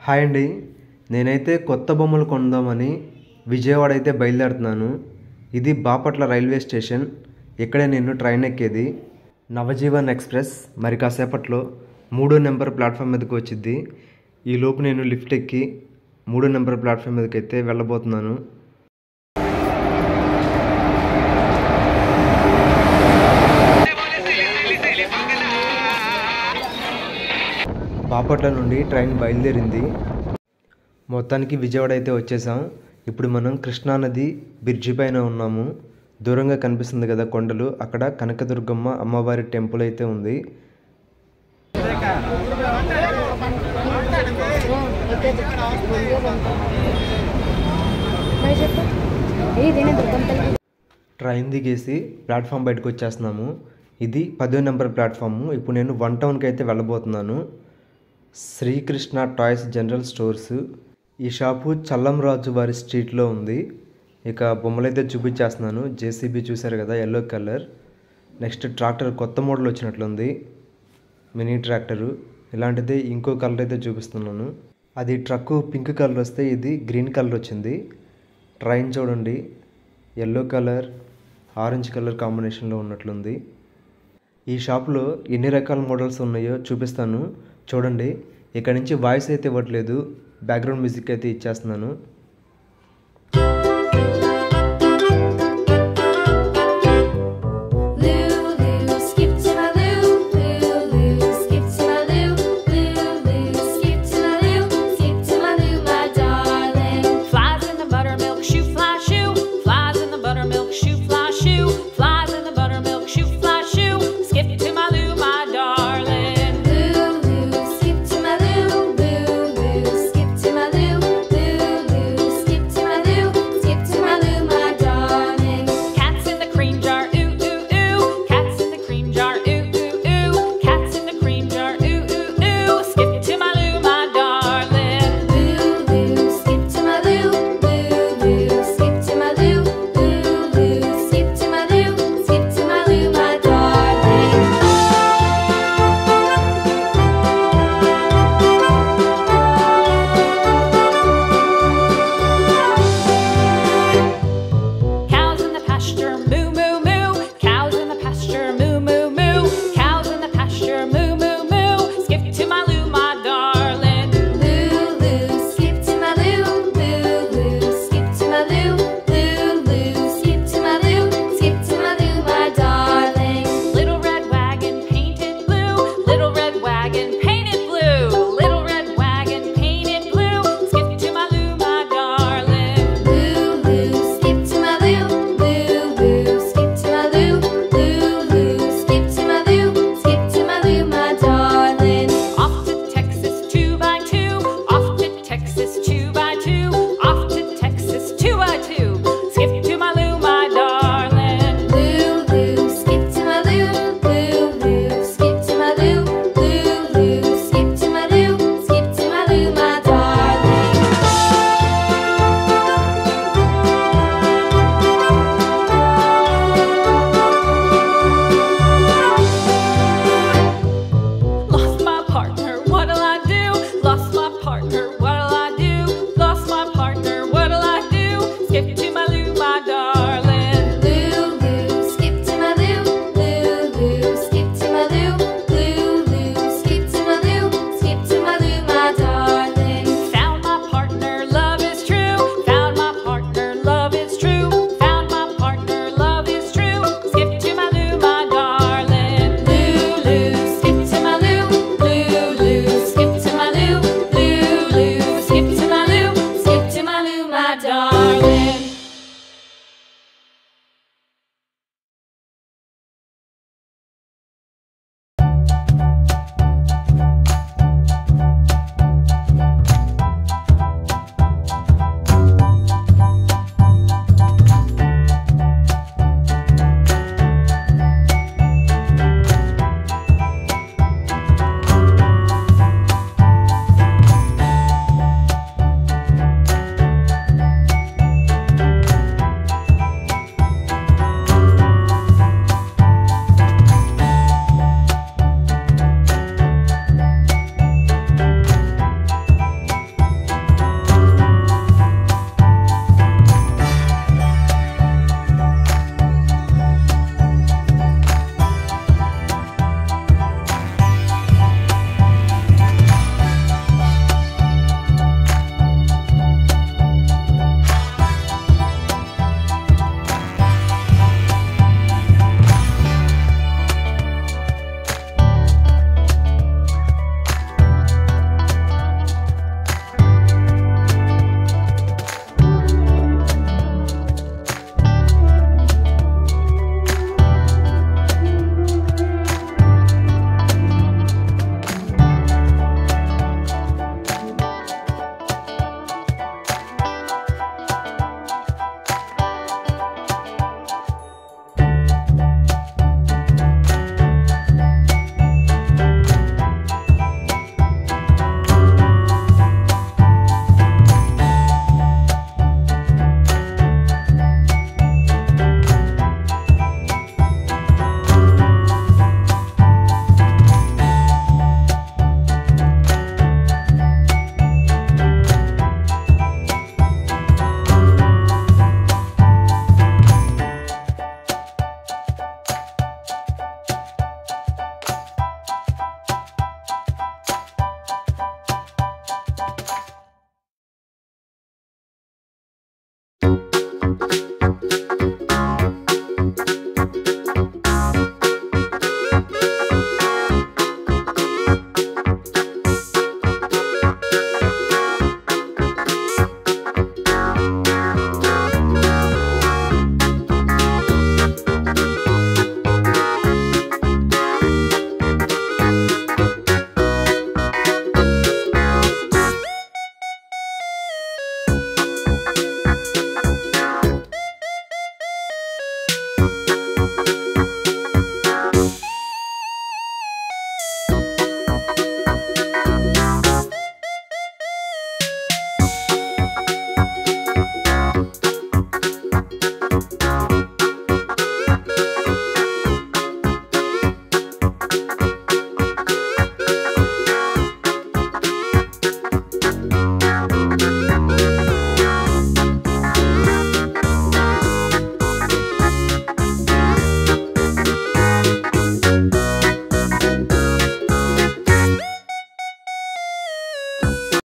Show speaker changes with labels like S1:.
S1: Hi అండి. నేనైతే కొత్త బొమ్మలు కొందామని విజయవాడ అయితే బయలుదేరుతున్నాను. ఇది బాపట్ల రైల్వే స్టేషన్. ఇక్కడే నేను ట్రైన్ ఎక్కేది. నవజీవన్ ఎక్స్ప్రెస్ మరి కాసేపట్లో 3 నెంబర్ ప్లాట్ఫామ్ మీదకి వచ్చింది. ఈలోపు నేను లిఫ్ట్ ఎక్కి 3 నెంబర్ ప్లాట్ఫామ్ మీదకి అయితే వెళ్ళబోతున్నాను. బాపట్ల నుండి ట్రైన్ బయలుదేరింది. మొత్తానికి విజయవాడ అయితే వచ్చేసాం. ఇప్పుడు మనం కృష్ణానది బ్రిడ్జి పైన ఉన్నాము. దూరంగా కనిపిస్తుంది కదా కొండలు, అక్కడ కనకదుర్గమ్మ అమ్మవారి టెంపుల్ అయితే ఉంది. ట్రైన్ దిగేసి ప్లాట్ఫామ్ బయటకు వచ్చేస్తున్నాము. ఇది 10వ నెంబర్ ప్లాట్ఫాము. ఇప్పుడు నేను 1 టౌన్కి అయితే వెళ్ళబోతున్నాను. Srikrishna toys general stores. ఈ షాపు చల్లంరాజు వారి స్ట్రీట్లో ఉంది. ఇక బొమ్మలైతే చూపించేస్తున్నాను. జేసీబీ చూసారు కదా, ఎల్లో కలర్. నెక్స్ట్ ట్రాక్టర్ కొత్త మోడల్ వచ్చినట్లుంది, మినీ ట్రాక్టరు. ఇలాంటిది ఇంకో కలర్ అయితే చూపిస్తున్నాను. అది ట్రక్కు పింక్ కలర్ వస్తే ఇది గ్రీన్ కలర్ వచ్చింది. ట్రైన్ చూడండి, ఎల్లో కలర్ ఆరెంజ్ కలర్ కాంబినేషన్లో ఉన్నట్లుంది. ఈ షాప్లో ఎన్ని రకాల మోడల్స్ ఉన్నాయో చూపిస్తాను చూడండి. ఇక్కడ నుంచి వాయిస్ అయితే ఇవ్వట్లేదు, బ్యాక్గ్రౌండ్ మ్యూజిక్ అయితే ఇచ్చేస్తున్నాను.